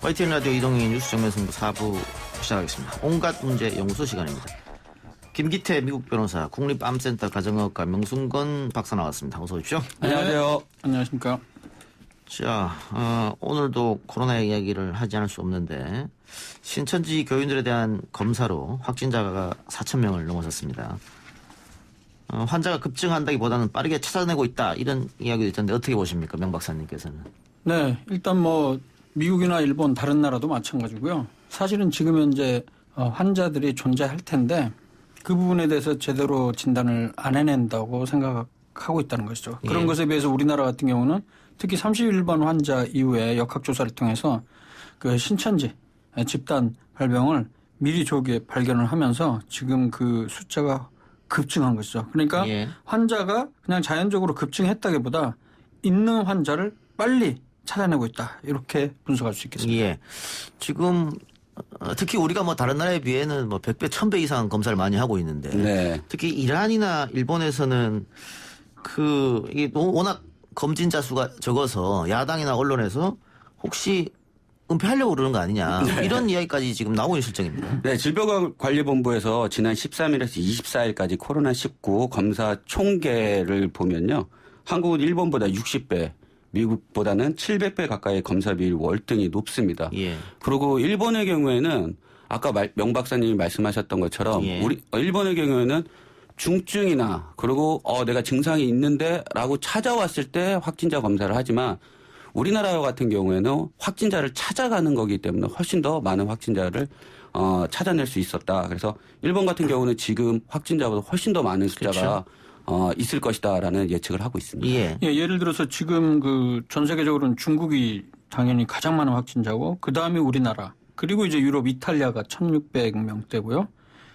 YTN 라디오 이동희 뉴스 정면승부 4부 시작하겠습니다. 온갖 문제 연구소 시간입니다. 김기태 미국 변호사, 국립암센터 가정의학과 명순건 박사 나왔습니다. 어서 오십시오. 안녕하세요. 안녕하십니까. 자, 오늘도 코로나 이야기를 하지 않을 수 없는데 신천지 교인들에 대한 검사로 확진자가 4,000명을 넘어섰습니다. 환자가 급증한다기보다는 빠르게 찾아내고 있다 이런 이야기도 있던데 어떻게 보십니까, 명 박사님께서는? 네, 일단 뭐 미국이나 일본 다른 나라도 마찬가지고요. 사실은 지금 현재 환자들이 존재할 텐데 그 부분에 대해서 제대로 진단을 안 해낸다고 생각하고 있다는 것이죠. 그런 것에 비해서 우리나라 같은 경우는 특히 31번 환자 이후에 역학조사를 통해서 그 신천지 집단 발병을 미리 조기에 발견을 하면서 지금 그 숫자가 급증한 것이죠. 그러니까 환자가 그냥 자연적으로 급증했다기보다 있는 환자를 빨리 찾아내고 있다. 이렇게 분석할 수 있겠습니다. 예. 지금 특히 우리가 뭐 다른 나라에 비해는 뭐 100배, 1000배 이상 검사를 많이 하고 있는데 네. 특히 이란이나 일본에서는 이게 워낙 검진자 수가 적어서 야당이나 언론에서 혹시 은폐하려고 그러는 거 아니냐. 네. 이런 이야기까지 지금 나오고 있는 실정입니다. 네, 질병관리본부에서 지난 13일에서 24일까지 코로나19 검사 총계를 보면요. 한국은 일본보다 60배, 미국보다는 700배 가까이 검사 비율 월등히 높습니다. 예. 그리고 일본의 경우에는 아까 명 박사님이 말씀하셨던 것처럼 일본의 경우에는 중증이나 그리고 내가 증상이 있는데라고 찾아왔을 때 확진자 검사를 하지만 우리나라 같은 경우에는 확진자를 찾아가는 거기 때문에 훨씬 더 많은 확진자를 찾아낼 수 있었다. 그래서 일본 같은 경우는 지금 확진자보다 훨씬 더 많은 숫자가 있을 것이다라는 예측을 하고 있습니다. 예, 예를 들어서 지금 그 전 세계적으로는 중국이 당연히 가장 많은 확진자고 그 다음에 우리나라 그리고 이제 유럽 이탈리아가 1,600명대고요.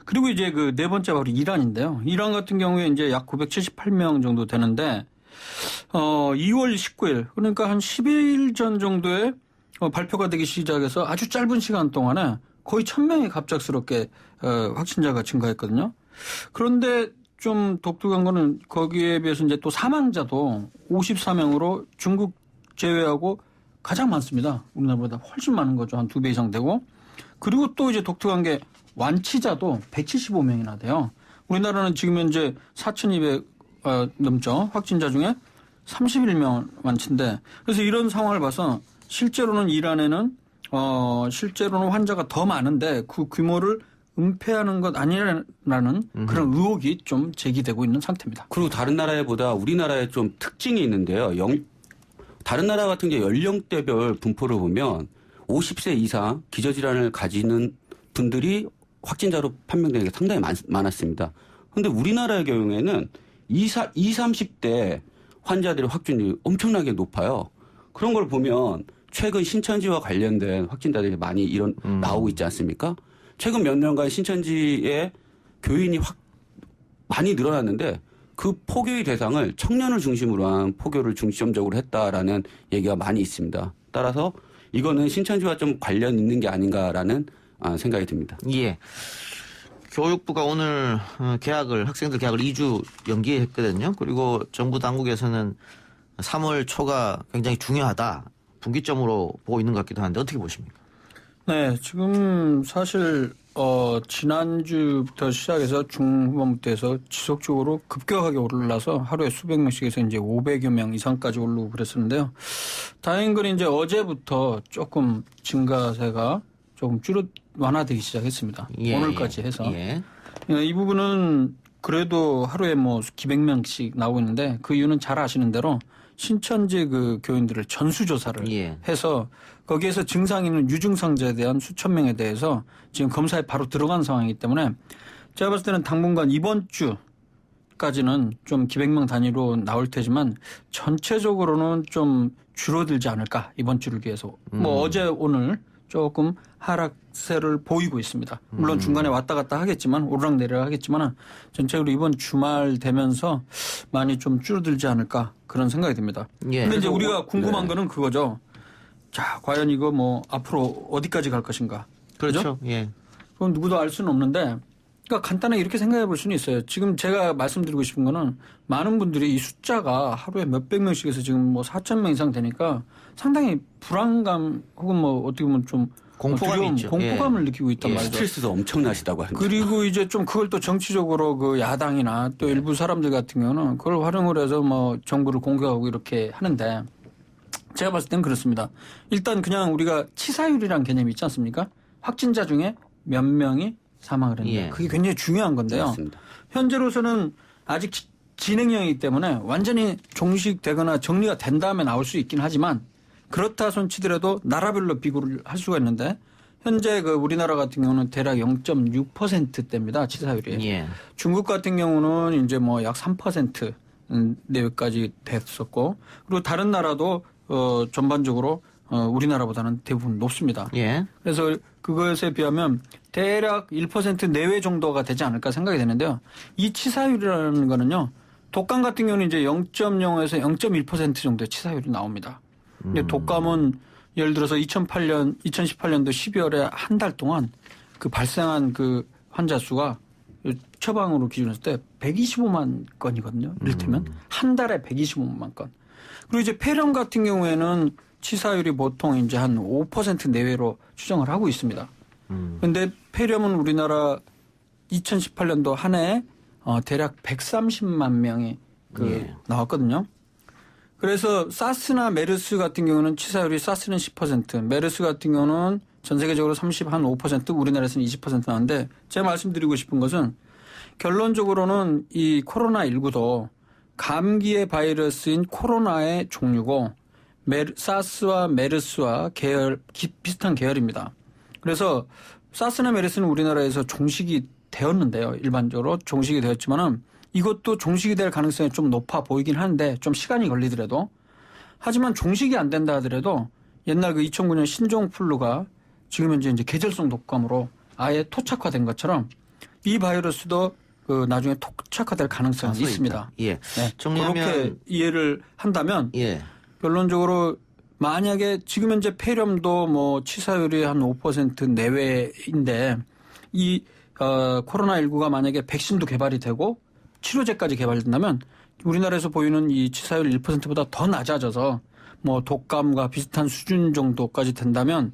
그리고 이제 그 네 번째 바로 이란인데요. 이란 같은 경우에 이제 약 978명 정도 되는데 2월 19일 그러니까 한 10일 전 정도에 발표가 되기 시작해서 아주 짧은 시간 동안에 거의 1,000명이 갑작스럽게 확진자가 증가했거든요. 그런데 좀 독특한 거는 거기에 비해서 이제 또 사망자도 54명으로 중국 제외하고 가장 많습니다. 우리나라보다 훨씬 많은 거죠. 한 2배 이상 되고. 그리고 또 이제 독특한 게 완치자도 175명이나 돼요. 우리나라는 지금 현재 4,200 넘죠. 확진자 중에 31명 완치인데 그래서 이런 상황을 봐서 실제로는 이란에는 실제로는 환자가 더 많은데 그 규모를 은폐하는 것 아니라는 그런 의혹이 좀 제기되고 있는 상태입니다. 그리고 다른 나라보다 우리나라에 좀 특징이 있는데요. 다른 나라 같은 경우 연령대별 분포를 보면 50세 이상 기저질환을 가지는 분들이 확진자로 판명되는 게 상당히 많았습니다. 그런데 우리나라의 경우에는 20, 30대 환자들의 확진율이 엄청나게 높아요. 그런 걸 보면 최근 신천지와 관련된 확진자들이 많이 나오고 있지 않습니까? 최근 몇 년간 신천지의 교인이 많이 늘어났는데 그 포교의 대상을 청년을 중심으로 한 포교를 중점적으로 했다라는 얘기가 많이 있습니다. 따라서 이거는 신천지와 좀 관련 있는 게 아닌가라는 생각이 듭니다. 예. 교육부가 오늘 학생들 개학을 2주 연기했거든요. 그리고 정부 당국에서는 3월 초가 굉장히 중요하다. 분기점으로 보고 있는 것 같기도 한데 어떻게 보십니까? 네, 지금 사실 지난주부터 시작해서 중후반부터 해서 지속적으로 급격하게 올라서 하루에 수백 명씩에서 이제 500여 명 이상까지 오르고 그랬었는데요. 다행인 건 이제 어제부터 조금 증가세가 조금 완화되기 시작했습니다. 오늘까지 해서. 이 부분은 그래도 하루에 뭐 기백 명씩 나오고 있는데 그 이유는 잘 아시는 대로 신천지 그 교인들을 전수조사를 해서 거기에서 증상 있는 유증상자에 대한 수천 명에 대해서 지금 검사에 바로 들어간 상황이기 때문에 제가 봤을 때는 당분간 이번 주까지는 좀 기백명 단위로 나올 테지만 전체적으로는 좀 줄어들지 않을까 이번 주를 위해서. 뭐 어제 오늘 조금 하락세를 보이고 있습니다. 물론 중간에 왔다 갔다 하겠지만 오르락내리락 하겠지만 전체적으로 이번 주말 되면서 많이 좀 줄어들지 않을까 그런 생각이 듭니다. 그런데 이제 우리가 궁금한 거는 그거죠. 자, 과연 이거 뭐 앞으로 어디까지 갈 것인가. 그렇죠. 예. 그건 누구도 알 수는 없는데 그러니까 간단하게 이렇게 생각해 볼 수는 있어요. 지금 제가 말씀드리고 싶은 거는 많은 분들이 이 숫자가 하루에 몇백 명씩에서 지금 뭐 4천 명 이상 되니까 상당히 불안감 혹은 뭐 어떻게 보면 좀 공포감이 두려움, 있죠. 공포감을 느끼고 있단 말이죠. 스트레스도 엄청나시다고 합니다. 그리고 이제 좀 그걸 또 정치적으로 그 야당이나 또 일부 사람들 같은 경우는 그걸 활용을 해서 뭐 정부를 공격하고 이렇게 하는데 제가 봤을 땐 그렇습니다. 일단 그냥 우리가 치사율이라는 개념이 있지 않습니까? 확진자 중에 몇 명이 사망을 했는데 예. 그게 굉장히 중요한 건데요. 맞습니다. 현재로서는 아직 진행형이기 때문에 완전히 종식되거나 정리가 된 다음에 나올 수 있긴 하지만 그렇다 손치더라도 나라별로 비교를 할 수가 있는데 현재 그 우리나라 같은 경우는 대략 0.6%대입니다. 치사율이. 예. 중국 같은 경우는 이제 뭐 약 3% 내외까지 됐었고 그리고 다른 나라도 전반적으로 우리나라보다는 대부분 높습니다. 예. 그래서 그것에 비하면 대략 1% 내외 정도가 되지 않을까 생각이 되는데요. 이 치사율이라는 거는요. 독감 같은 경우는 이제 0.0에서 0.1% 정도의 치사율이 나옵니다. 근데 독감은 예를 들어서 2018년도 12월에 한 달 동안 그 발생한 그 환자 수가 처방으로 기준했을 때 125만 건이거든요. 이를테면 한 달에 125만 건. 그리고 이제 폐렴 같은 경우에는 치사율이 보통 이제 한 5% 내외로 추정을 하고 있습니다. 그런데 폐렴은 우리나라 2018년도 한 해에 대략 130만 명이 나왔거든요. 그래서 사스나 메르스 같은 경우는 치사율이 사스는 10%, 메르스 같은 경우는 전 세계적으로 35%, 우리나라에서는 20% 나왔는데 제가 말씀드리고 싶은 것은 결론적으로는 이 코로나19도 감기의 바이러스인 코로나의 종류고 사스와 메르스와 비슷한 계열입니다. 그래서 사스나 메르스는 우리나라에서 종식이 되었는데요. 일반적으로 종식이 되었지만은 이것도 종식이 될 가능성이 좀 높아 보이긴 하는데 좀 시간이 걸리더라도 하지만 종식이 안 된다 하더라도 옛날 그 2009년 신종플루가 지금 현재 이제 계절성 독감으로 아예 토착화된 것처럼 이 바이러스도 그 나중에 토착화될 가능성이 있습니다. 예. 네. 정리하면 그렇게 이해를 한다면 예. 결론적으로 만약에 지금 현재 폐렴도 뭐 치사율이 한 5% 내외인데 이 코로나19가 만약에 백신도 개발이 되고 치료제까지 개발된다면 우리나라에서 보이는 이 치사율 1%보다 더 낮아져서 뭐 독감과 비슷한 수준 정도까지 된다면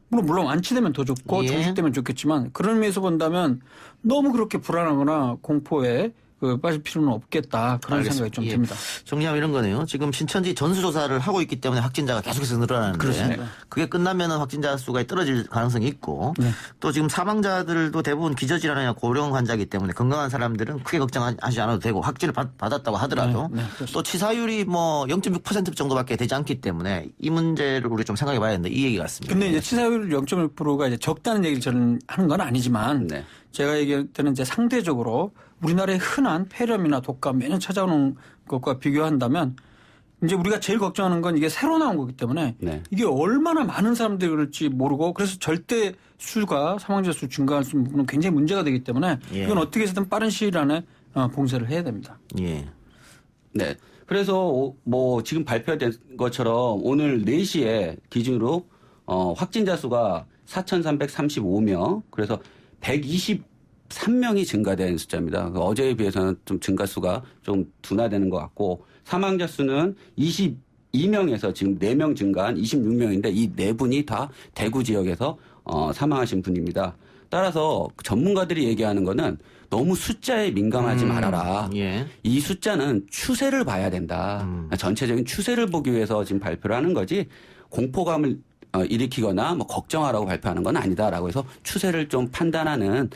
물론 완치되면 더 좋고 예. 종식되면 좋겠지만 그런 의미에서 본다면 너무 그렇게 불안하거나 공포에 빠질 필요는 없겠다. 그런 알겠습니다. 생각이 좀 예. 듭니다. 정리하면 이런 거네요. 지금 신천지 전수조사를 하고 있기 때문에 확진자가 계속해서 늘어나는데 그렇습니다. 그게 끝나면 확진자 수가 떨어질 가능성이 있고 네. 또 지금 사망자들도 대부분 기저질환이나 고령 환자이기 때문에 건강한 사람들은 크게 걱정하지 않아도 되고 확진을 받았다고 하더라도 네, 그렇습니다. 또 치사율이 뭐 0.6% 정도밖에 되지 않기 때문에 이 문제를 우리 좀 생각해 봐야 되는데 이 얘기 같습니다. 근데 이제 치사율 0.1%가 이제 적다는 얘기를 저는 하는 건 아니지만 네. 제가 얘기할 때는 이제 상대적으로 우리나라의 흔한 폐렴이나 독감 매년 찾아오는 것과 비교한다면 이제 우리가 제일 걱정하는 건 이게 새로 나온 거기 때문에 네. 이게 얼마나 많은 사람들이 그럴지 모르고 그래서 절대 수가 사망자 수 증가할 수 있는 부분은 굉장히 문제가 되기 때문에 예. 이건 어떻게 해서든 빠른 시일 안에 봉쇄를 해야 됩니다. 예. 네. 그래서 뭐 지금 발표된 것처럼 오늘 4시에 기준으로 확진자 수가 4,335명. 그래서 123명이 증가된 숫자입니다. 어제에 비해서는 좀 증가 수가 좀 둔화되는 것 같고 사망자 수는 22명에서 지금 4명 증가한 26명인데 이 4분이 다 대구 지역에서 사망하신 분입니다. 따라서 전문가들이 얘기하는 거는 너무 숫자에 민감하지 말아라. 예. 이 숫자는 추세를 봐야 된다. 전체적인 추세를 보기 위해서 지금 발표를 하는 거지 공포감을 일으키거나 뭐 걱정하라고 발표하는 건 아니다라고 해서 추세를 좀 판단하는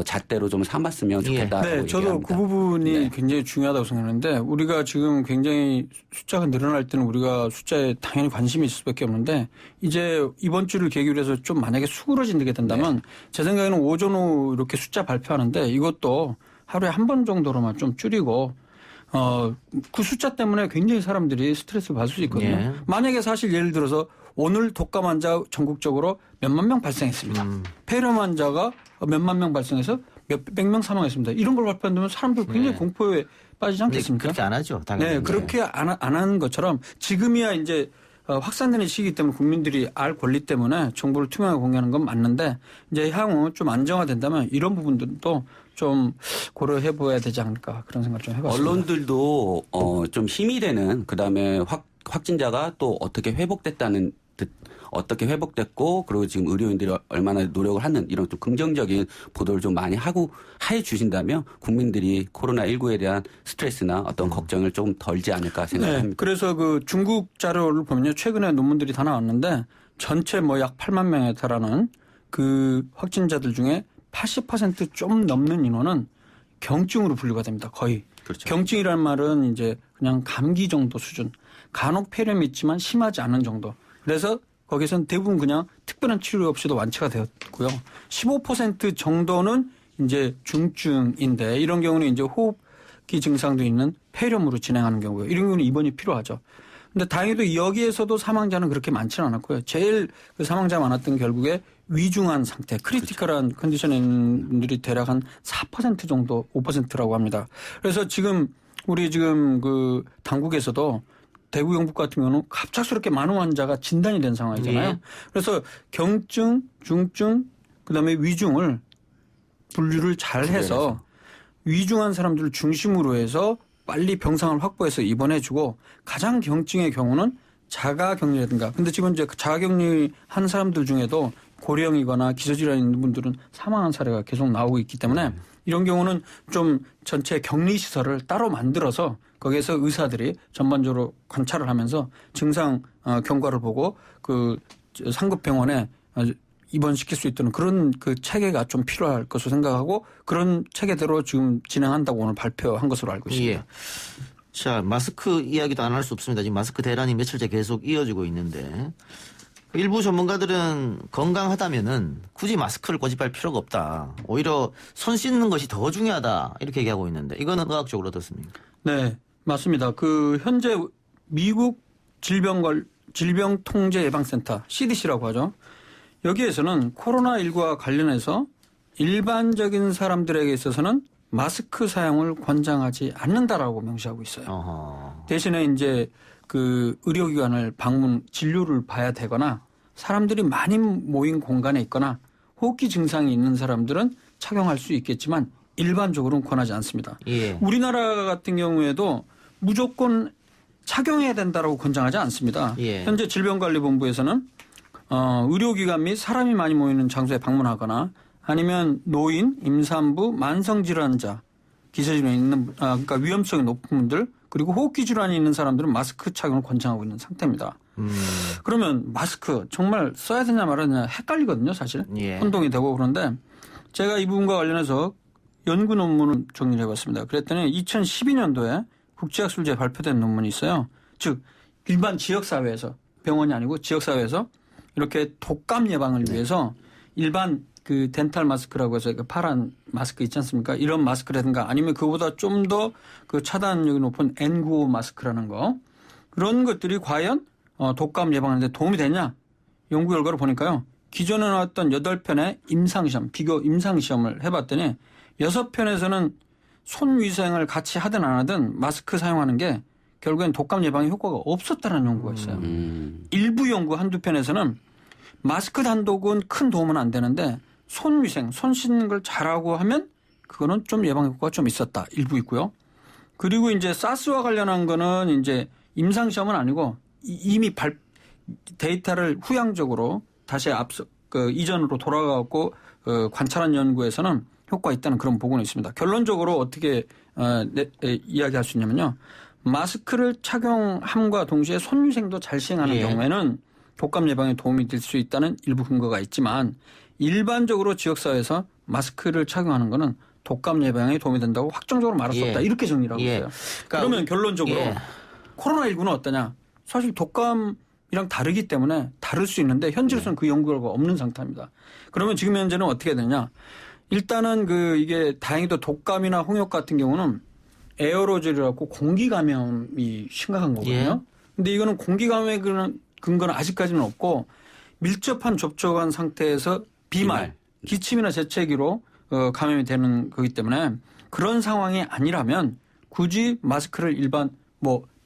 잣대로 좀 삼았으면 좋겠다라고 네, 저도 얘기합니다. 그 부분이 네. 굉장히 중요하다고 생각하는데 우리가 지금 굉장히 숫자가 늘어날 때는 우리가 숫자에 당연히 관심이 있을 수밖에 없는데 이제 이번 주를 계기로 해서 좀 만약에 수그러지게 된다면 네. 제 생각에는 오전 후 이렇게 숫자 발표하는데 이것도 하루에 한 번 정도로만 좀 줄이고 그 숫자 때문에 굉장히 사람들이 스트레스를 받을 수 있거든요. 예. 만약에 사실 예를 들어서 오늘 독감 환자 전국적으로 몇만 명 발생했습니다. 폐렴 환자가 몇만 명 발생해서 몇백 명 사망했습니다. 이런 걸 발표한다면 사람들 굉장히 공포에 빠지지 근데 않겠습니까? 그렇게 안 하죠. 당연히. 네, 그렇게 안 하는 것처럼 지금이야 이제 확산되는 시기이기 때문에 국민들이 알 권리 때문에 정보를 투명하게 공개하는 건 맞는데 이제 향후 좀 안정화된다면 이런 부분들도 좀 고려해 보아야 되지 않을까 그런 생각을 좀 해봤습니다. 언론들도 좀 힘이 되는 그다음에 확진자가 또 어떻게 회복됐다는 듯 어떻게 회복됐고 그리고 지금 의료인들이 얼마나 노력을 하는 이런 좀 긍정적인 보도를 좀 많이 해 주신다면 국민들이 코로나19에 대한 스트레스나 어떤 걱정을 조금 덜지 않을까 생각합니다. 그래서 그 중국 자료를 보면요. 최근에 논문들이 다 나왔는데 전체 뭐 약 8만 명에 달하는 그 확진자들 중에 80%좀 넘는 인원은 경증으로 분류가 됩니다. 거의. 그렇죠. 경증이라는 말은 이제 그냥 감기 정도 수준. 간혹 폐렴이 있지만 심하지 않은 정도. 그래서 거기서는 대부분 그냥 특별한 치료 없이도 완치가 되었고요. 15% 정도는 이제 중증인데 이런 경우는 이제 호흡기 증상도 있는 폐렴으로 진행하는 경우예요. 이런 경우는 입원이 필요하죠. 근데 다행히도 여기에서도 사망자는 그렇게 많지는 않았고요. 제일 그 사망자 많았던 결국에 위중한 상태, 크리티컬한 컨디션에 있는 분들이 대략 한 4% 정도, 5%라고 합니다. 그래서 지금 우리 지금 그 당국에서도 대구 영북 같은 경우는 갑작스럽게 많은 환자가 진단이 된 상황이잖아요. 예. 그래서 경증, 중증, 그다음에 위중을 분류를 잘 해서 위중한 사람들을 중심으로 해서 빨리 병상을 확보해서 입원해주고 가장 경증의 경우는 자가격리라든가. 근데 지금 이제 자가격리한 사람들 중에도 고령이거나 기저질환이 있는 분들은 사망한 사례가 계속 나오고 있기 때문에 이런 경우는 좀 전체 격리시설을 따로 만들어서 거기에서 의사들이 전반적으로 관찰을 하면서 증상 경과를 보고 그 상급병원에 입원시킬 수 있도록 그런 그 체계가 좀 필요할 것으로 생각하고 그런 체계대로 지금 진행한다고 오늘 발표한 것으로 알고 있습니다. 예. 자, 마스크 이야기도 안 할 수 없습니다. 지금 마스크 대란이 며칠째 계속 이어지고 있는데 일부 전문가들은 건강하다면은 굳이 마스크를 고집할 필요가 없다. 오히려 손 씻는 것이 더 중요하다. 이렇게 얘기하고 있는데 이거는 의학적으로 어떻습니까? 네, 맞습니다. 그 현재 미국 질병통제예방센터 CDC라고 하죠. 여기에서는 코로나19와 관련해서 일반적인 사람들에게 있어서는 마스크 사용을 권장하지 않는다라고 명시하고 있어요. 어허. 대신에 이제 그 의료기관을 진료를 봐야 되거나 사람들이 많이 모인 공간에 있거나 호흡기 증상이 있는 사람들은 착용할 수 있겠지만 일반적으로는 권하지 않습니다. 예. 우리나라 같은 경우에도 무조건 착용해야 된다라고 권장하지 않습니다. 예. 현재 질병관리본부에서는 의료기관 및 사람이 많이 모이는 장소에 방문하거나 아니면 노인, 임산부, 만성질환자, 기저질환이 있는 그러니까 위험성이 높은 분들 그리고 호흡기 질환이 있는 사람들은 마스크 착용을 권장하고 있는 상태입니다. 그러면 마스크 정말 써야 되냐 말아야 되냐 헷갈리거든요, 사실. 예. 혼동이 되고 그런데 제가 이 부분과 관련해서 연구 논문을 정리를 해봤습니다. 그랬더니 2012년도에 국제학술지에 발표된 논문이 있어요. 즉 일반 지역사회에서 병원이 아니고 지역사회에서 이렇게 독감 예방을 위해서 일반 그 덴탈 마스크라고 해서 그 파란 마스크 있지 않습니까? 이런 마스크라든가 아니면 그보다 좀 더 그 차단력이 높은 N95 마스크라는 거 그런 것들이 과연 독감 예방하는 데 도움이 되냐? 연구 결과를 보니까요. 기존에 나왔던 8편의 임상시험, 비교 임상시험을 해봤더니 6편에서는 손위생을 같이 하든 안 하든 마스크 사용하는 게 결국엔 독감 예방에 효과가 없었다는 연구가 있어요. 일부 연구 한두 편에서는 마스크 단독은 큰 도움은 안 되는데 손위생, 손 씻는 걸 잘하고 하면 그거는 좀 예방 효과가 좀 있었다. 일부 있고요. 그리고 이제 사스와 관련한 거는 이제 임상시험은 아니고 이미 데이터를 후향적으로 다시 이전으로 돌아가고 관찰한 연구에서는 효과가 있다는 그런 보고는 있습니다. 결론적으로 어떻게 이야기할 수 있냐면요. 마스크를 착용함과 동시에 손위생도 잘 시행하는 예. 경우에는 독감 예방에 도움이 될 수 있다는 일부 근거가 있지만 일반적으로 지역사회에서 마스크를 착용하는 것은 독감 예방에 도움이 된다고 확정적으로 말할 수 예. 없다. 이렇게 정리를 하고 예. 있어요. 그러니까 그러면 결론적으로 예. 코로나19는 어떠냐. 사실 독감이랑 다르기 때문에 다를 수 있는데 현재로서는 그 연구 결과가 없는 상태입니다. 그러면 지금 현재는 어떻게 되느냐. 일단은 이게 다행히도 독감이나 홍역 같은 경우는 에어로졸이라고 공기 감염이 심각한 거거든요. 예. 근데 이거는 공기 감염의 근거는 아직까지는 없고 밀접한 접촉한 상태에서 비말, 기침이나 재채기로 감염이 되는 거기 때문에 그런 상황이 아니라면 굳이 마스크를 일반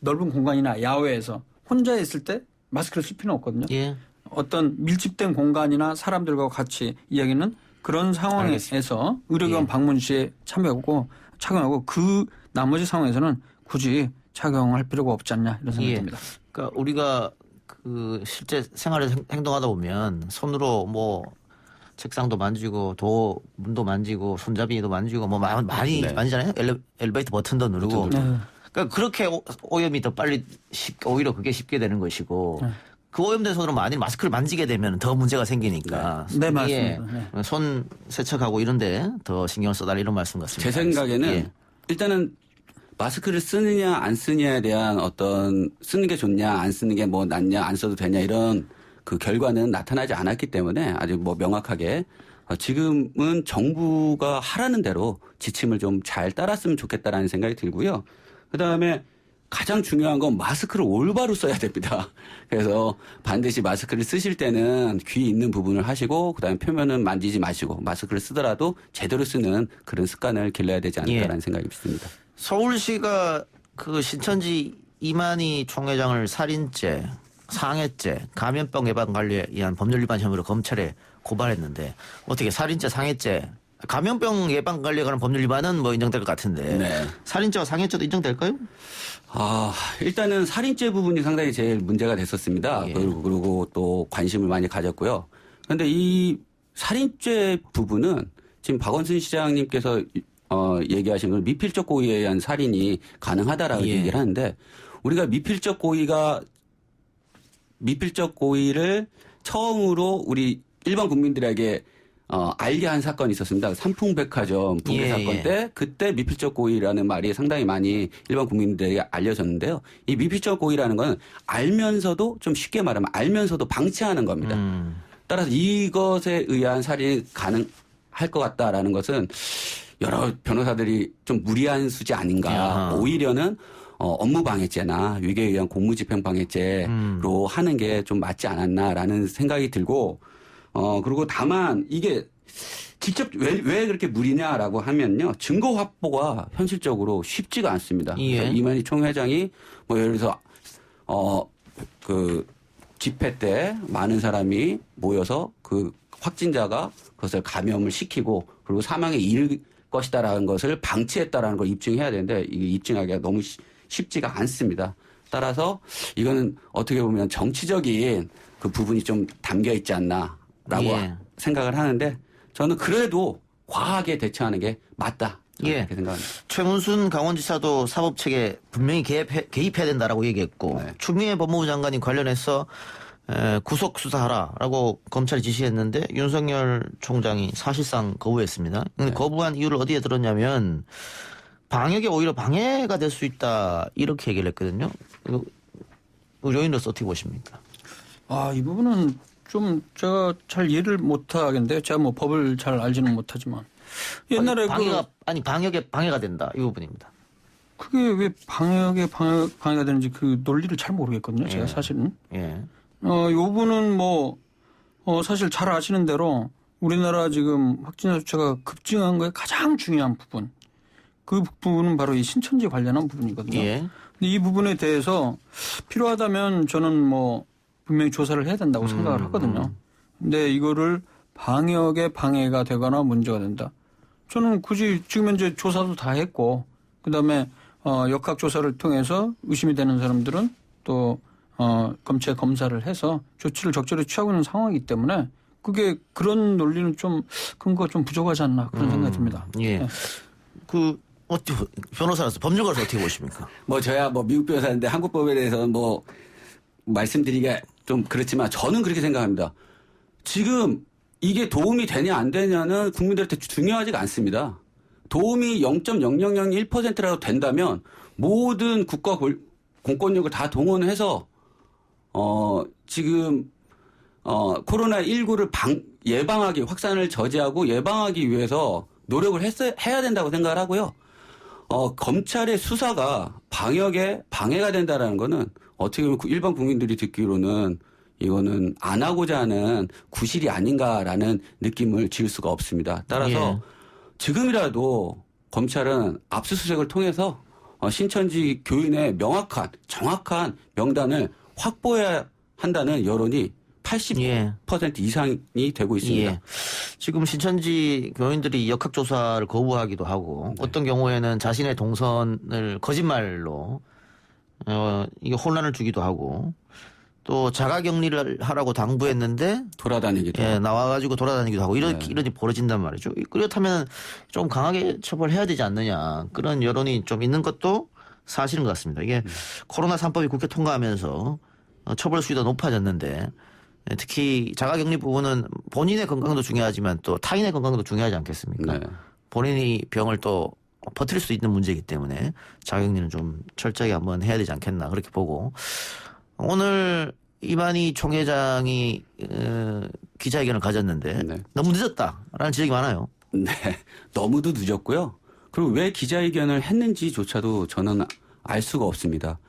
넓은 공간이나 야외에서 혼자 있을 때 마스크를 쓸 필요는 없거든요. 예. 어떤 밀집된 공간이나 사람들과 같이 이야기는 그런 상황에서 의료기관 예. 방문 시에 착용하고 그 나머지 상황에서는 굳이 착용할 필요가 없지 않냐 이런 생각이 듭니다. 그러니까 우리가 그 실제 생활에서 행동하다 보면 손으로 뭐 책상도 만지고 문도 만지고 손잡이도 만지고 뭐 많이 네. 만지잖아요. 엘리베이터 버튼도 누르고. 네. 그러니까 그렇게 오염이 더 빨리 오히려 그게 쉽게 되는 것이고 그 오염된 손으로 많이 마스크를 만지게 되면 더 문제가 생기니까 네, 이게 맞습니다. 손 세척하고 이런데 더 신경을 써달라 이런 말씀 같습니다. 제 생각에는 예. 일단은 마스크를 쓰느냐 안 쓰느냐에 대한 어떤 쓰는 게 좋냐 안 쓰는 게 뭐 낫냐 안 써도 되냐 이런 그 결과는 나타나지 않았기 때문에 아직 뭐 명확하게 지금은 정부가 하라는 대로 지침을 좀 잘 따랐으면 좋겠다라는 생각이 들고요. 그다음에 가장 중요한 건 마스크를 올바로 써야 됩니다. 그래서 반드시 마스크를 쓰실 때는 귀 있는 부분을 하시고 그다음에 표면은 만지지 마시고 마스크를 쓰더라도 제대로 쓰는 그런 습관을 길러야 되지 않을까라는 생각이 듭니다. 서울시가 그 신천지 이만희 총회장을 살인죄, 상해죄, 감염병 예방 관리에 의한 법률 위반 혐의로 검찰에 고발했는데 어떻게 살인죄, 상해죄, 감염병 예방 관리에 관한 법률 위반은 뭐 인정될 것 같은데 네. 살인죄와 상해죄도 인정될까요? 일단은 살인죄 부분이 상당히 제일 문제가 됐었습니다. 예. 그리고 또 관심을 많이 가졌고요. 그런데 이 살인죄 부분은 지금 박원순 시장님께서 얘기하신 건 미필적 고의에 의한 살인이 가능하다라고 예. 얘기를 하는데 우리가 미필적 고의를 처음으로 우리 일반 국민들에게 알게 한 사건이 있었습니다. 삼풍백화점 붕괴 예, 사건 예. 때 그때 미필적 고의라는 말이 상당히 많이 일반 국민들에게 알려졌는데요. 이 미필적 고의라는 건 알면서도 좀 쉽게 말하면 알면서도 방치하는 겁니다. 따라서 이것에 의한 살인이 가능할 것 같다라는 것은 여러 변호사들이 좀 무리한 수지 아닌가. 아하. 오히려는 업무방해죄나 위계에 의한 공무집행방해죄로 하는 게 좀 맞지 않았나라는 생각이 들고 그리고 다만 이게 직접 왜 그렇게 무리냐라고 하면요. 증거 확보가 현실적으로 쉽지가 않습니다. 예. 그러니까 이만희 총회장이 뭐 예를 들어서 그 집회 때 많은 사람이 모여서 그 확진자가 그것을 감염을 시키고 그리고 사망에 이를 것이다라는 것을 방치했다라는 걸 입증해야 되는데 이게 입증하기가 너무 쉽지가 않습니다. 따라서 이거는 어떻게 보면 정치적인 그 부분이 좀 담겨 있지 않나라고 예. 생각을 하는데 저는 그래도 과하게 대처하는 게 맞다. 예. 그렇게 생각합니다. 최문순 강원지사도 사법체계 분명히 개입해야 된다라고 얘기했고 네. 추미애 법무부 장관이 관련해서 구속 수사하라라고 검찰이 지시했는데 윤석열 총장이 사실상 거부했습니다. 근데 거부한 이유를 어디에 들었냐면 방역에 오히려 방해가 될 수 있다 이렇게 얘기를 했거든요. 의료인으로서 어떻게 보십니까? 이 부분은 좀 제가 잘 이해를 못 하겠는데요. 제가 뭐 법을 잘 알지는 못하지만 옛날에 방역에 방해가 된다 이 부분입니다. 그게 왜 방역에 방해가 되는지 그 논리를 잘 모르겠거든요. 제가 예. 사실은. 예. 요 부분은 사실 잘 아시는 대로 우리나라 지금 확진자 수치가 급증한 거에 가장 중요한 부분. 그 부분은 바로 이 신천지 관련한 부분이거든요. 예. 근데 이 부분에 대해서 필요하다면 저는 분명히 조사를 해야 된다고 생각을 하거든요. 근데 이거를 방역에 방해가 되거나 문제가 된다. 저는 굳이 지금 현재 조사도 다 했고 그다음에 역학조사를 통해서 의심이 되는 사람들은 또 검체 검사를 해서 조치를 적절히 취하고 있는 상황이기 때문에 그게 그런 논리는 좀 근거가 좀 부족하지 않나 그런 생각이 듭니다. 예. 네. 변호사로서 법률가로서 어떻게 보십니까? 저야 미국 변호사인데 한국 법에 대해서는 말씀드리기가 좀 그렇지만 저는 그렇게 생각합니다. 지금 이게 도움이 되냐 안 되냐는 국민들한테 중요하지가 않습니다. 도움이 0.0001%라도 된다면 모든 국가 공권력을 다 동원해서 지금 코로나19를 예방하기 확산을 저지하고 예방하기 위해서 노력을 해야 된다고 생각을 하고요. 검찰의 수사가 방역에 방해가 된다라는 거는 어떻게 보면 일반 국민들이 듣기로는 이거는 안 하고자 하는 구실이 아닌가라는 느낌을 지을 수가 없습니다. 따라서 예. 지금이라도 검찰은 압수수색을 통해서 신천지 교인의 명확한 정확한 명단을 확보해야 한다는 여론이 80% 예. 이상이 되고 있습니다. 예. 지금 신천지 교인들이 역학조사를 거부하기도 하고 네. 어떤 경우에는 자신의 동선을 거짓말로 이게 혼란을 주기도 하고 또 자가격리를 하라고 당부했는데 돌아다니기도 하고. 나와가지고 돌아다니기도 하고 이런 네. 일이 벌어진단 말이죠. 그렇다면 좀 강하게 처벌해야 되지 않느냐 그런 여론이 좀 있는 것도 사실인 것 같습니다. 이게 코로나 3법이 국회 통과하면서 처벌 수위가 높아졌는데 특히 자가격리 부분은 본인의 건강도 중요하지만 또 타인의 건강도 중요하지 않겠습니까? 네. 본인이 병을 또 버틸 수 있는 문제이기 때문에 자가격리는 좀 철저하게 한번 해야 되지 않겠나 그렇게 보고 오늘 이만희 총회장이 기자회견을 가졌는데 네. 너무 늦었다라는 지적이 많아요. 네. 너무도 늦었고요. 그리고 왜 기자회견을 했는지조차도 저는 알 수가 없습니다.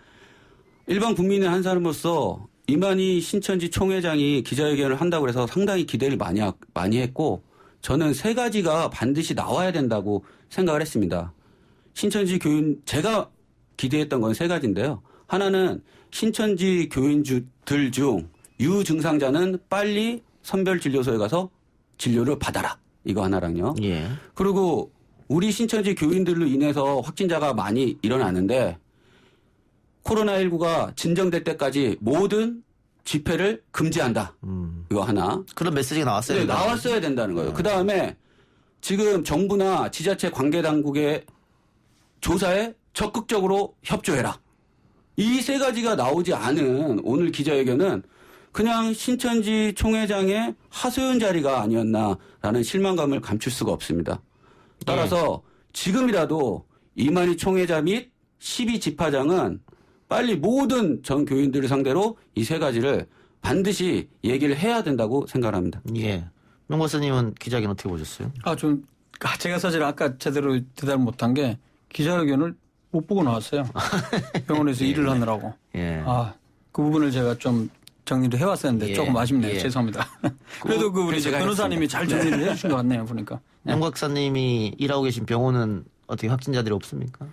일반 국민의 한 사람으로서 이만희 신천지 총회장이 기자회견을 한다고 해서 상당히 기대를 많이 했고 저는 세 가지가 반드시 나와야 된다고 생각을 했습니다. 신천지 교인 제가 기대했던 건 세 가지인데요. 하나는 신천지 교인들 중 유증상자는 빨리 선별진료소에 가서 진료를 받아라. 이거 하나랑요. 예. 그리고 우리 신천지 교인들로 인해서 확진자가 많이 일어나는데 코로나19가 진정될 때까지 모든 집회를 금지한다. 이거 하나. 그런 메시지가 나왔어요. 네, 나왔어야 된다는 거예요. 그다음에 지금 정부나 지자체 관계당국의 조사에 적극적으로 협조해라. 이 세 가지가 나오지 않은 오늘 기자회견은 그냥 신천지 총회장의 하소연 자리가 아니었나라는 실망감을 감출 수가 없습니다. 따라서 지금이라도 이만희 총회장 및 12지파장은 빨리 모든 전 교인들을 상대로 이 세 가지를 반드시 얘기를 해야 된다고 생각합니다. 예. 명 박사님은 기자회견 어떻게 보셨어요? 제가 사실 아까 제대로 대답 못한 게 기자회견을 못 보고 나왔어요. 병원에서 일을 하느라고. 예. 그 부분을 제가 좀 정리를 해왔어야 했는데 예. 조금 아쉽네요. 예. 죄송합니다. 그래도 우리 제가 변호사님이 잘 정리를 해주신 것 같네요. 보니까. 명 박사님이 일하고 계신 병원은 어떻게 확진자들이 없습니까?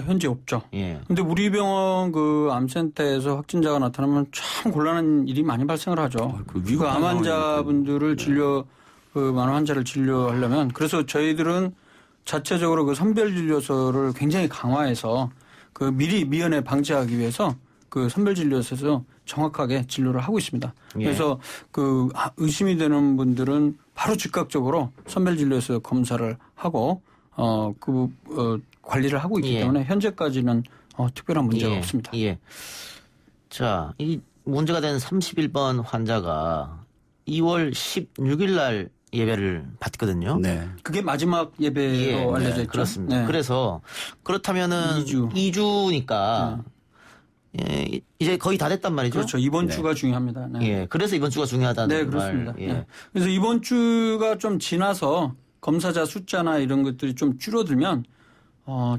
현재 없죠. 예. 근데 우리 병원 그 암센터에서 확진자가 나타나면 참 곤란한 일이 많이 발생을 하죠. 그 그 위급한 암 환자분들을 많은 환자를 진료하려면 그래서 저희들은 자체적으로 그 선별진료소를 굉장히 강화해서 그 미리 미연에 방지하기 위해서 그 선별진료소에서 정확하게 진료를 하고 있습니다. 예. 그래서 그 의심이 되는 분들은 바로 즉각적으로 선별진료소에서 검사를 하고 관리를 하고 있기 예. 때문에 현재까지는 특별한 문제가 예. 없습니다. 예. 자, 이 문제가 된 31번 환자가 2월 16일 날 예배를 받거든요. 네. 그게 마지막 예배로 알려져 있죠. 그렇습니다. 네. 그래서 그렇다면은 2주니까 이제 거의 다 됐단 말이죠. 그렇죠. 이번 네. 주가 중요합니다. 네. 예. 그래서 이번 주가 중요하다는 네, 그렇습니다. 말. 예. 네. 그래서 이번 주가 좀 지나서 검사자 숫자나 이런 것들이 좀 줄어들면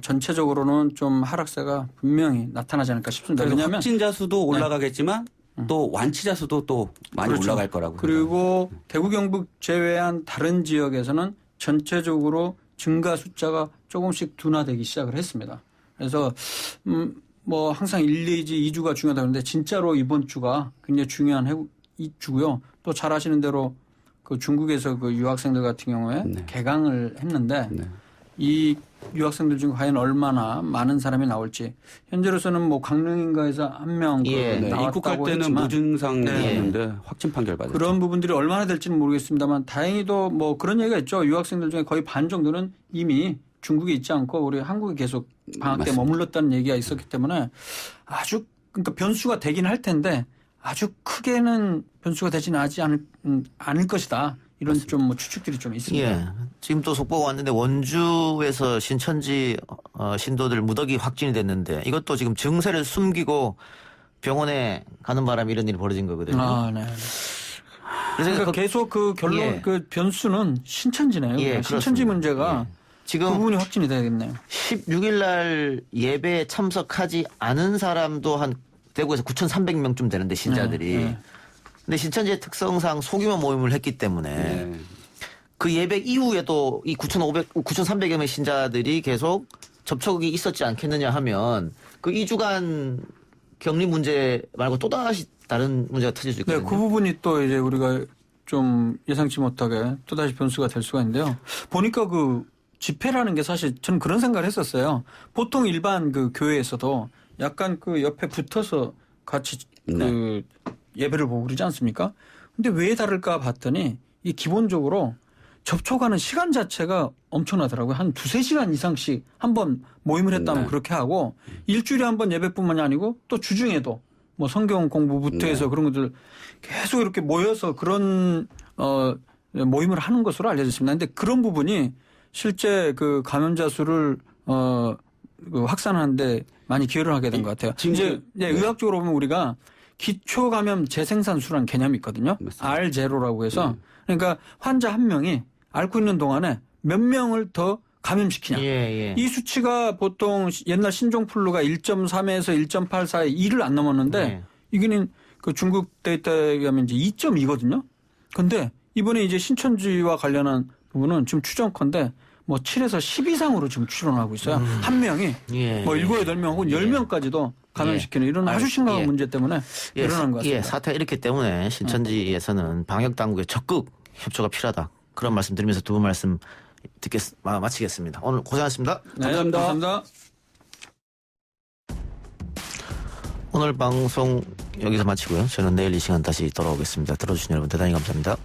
전체적으로는 좀 하락세가 분명히 나타나지 않을까 싶습니다. 왜냐하면 확진자 수도 올라가겠지만 또 완치자 수도 또 많이 그렇죠. 올라갈 거라고. 그리고 대구 경북 제외한 다른 지역에서는 전체적으로 증가 숫자가 조금씩 둔화되기 시작을 했습니다. 그래서 뭐 항상 1, 2주가 중요하다 그러는데 진짜로 이번 주가 굉장히 중요한 이 주고요. 또 잘 아시는 대로 그 중국에서 그 유학생들 같은 경우에 개강을 했는데 이 유학생들 중에 과연 얼마나 많은 사람이 나올지 현재로서는 뭐 강릉인가에서 한 명 나왔다고 입국할 때는 했지만 무증상이었는데 확진 판결 받았죠. 그런 부분들이 얼마나 될지는 모르겠습니다만 다행히도 뭐 그런 얘기가 있죠. 유학생들 중에 거의 반 정도는 이미 중국에 있지 않고 우리 한국에 계속 방학 때 머물렀다는 얘기가 있었기 때문에 아주 그러니까 변수가 되긴 할 텐데 아주 크게는 변수가 되지는 않을 것이다. 이런 좀 뭐 추측들이 좀 있습니다. 예. 지금 또 속보가 왔는데 원주에서 신천지 신도들 무더기 확진이 됐는데 이것도 지금 증세를 숨기고 병원에 가는 바람에 이런 일이 벌어진 거거든요. 네. 그래서 그러니까 계속 그 결론 그 변수는 신천지네요. 신천지 그렇습니다. 문제가 지금 그 부분이 확진이 되겠네요. 16일 날 예배에 참석하지 않은 사람도 한 대구에서 9,300명쯤 되는데 신자들이. 근데 신천지의 특성상 소규모 모임을 했기 때문에 그 예배 이후에도 이 9,300여 명 신자들이 계속 접촉이 있었지 않겠느냐 하면 그 2주간 격리 문제 말고 또다시 다른 문제가 터질 수 네, 있거든요. 그 부분이 또 이제 우리가 좀 예상치 못하게 또다시 변수가 될 수가 있는데요. 보니까 그 집회라는 게 사실 저는 그런 생각을 했었어요. 보통 일반 그 교회에서도 약간 그 옆에 붙어서 같이 그 예배를 보고 그러지 않습니까? 근데 왜 다를까 봤더니 이 기본적으로 접촉하는 시간 자체가 엄청나더라고요. 한 2-3시간 이상씩 한번 모임을 했다면 그렇게 하고 일주일에 한 번 예배뿐만이 아니고 또 주중에도 뭐 성경 공부부터 해서 그런 것들 계속 이렇게 모여서 그런 모임을 하는 것으로 알려져 있습니다. 근데 그런 부분이 실제 그 감염자 수를 그 확산하는데 많이 기여를 하게 된 것 같아요. 이제 의학적으로 보면 우리가 기초 감염 재생산수라는 개념이 있거든요. R0라고 해서 그러니까 환자 한 명이 앓고 있는 동안에 몇 명을 더 감염시키냐. 이 수치가 보통 옛날 신종플루가 1.3에서 1.8 사이 2를 안 넘었는데 이거는 그 중국 데이터에 의하면 이제 2.2거든요. 근데 이번에 이제 신천지와 관련한 부분은 지금 추정컨대 뭐 7에서 10 이상으로 지금 추론하고 있어요. 한 명이 뭐 7, 8명 혹은 10명까지도 감염시키는 이런 아주 심각한 문제 때문에 일어난 것 같습니다. 사태가 이렇기 때문에 신천지에서는 방역 당국의 적극 협조가 필요하다. 그런 말씀 드리면서 두 분 말씀 마치겠습니다. 오늘 고생하셨습니다. 네, 감사합니다. 오늘 방송 여기서 마치고요. 저는 내일 이 시간 다시 돌아오겠습니다. 들어주신 여러분 대단히 감사합니다.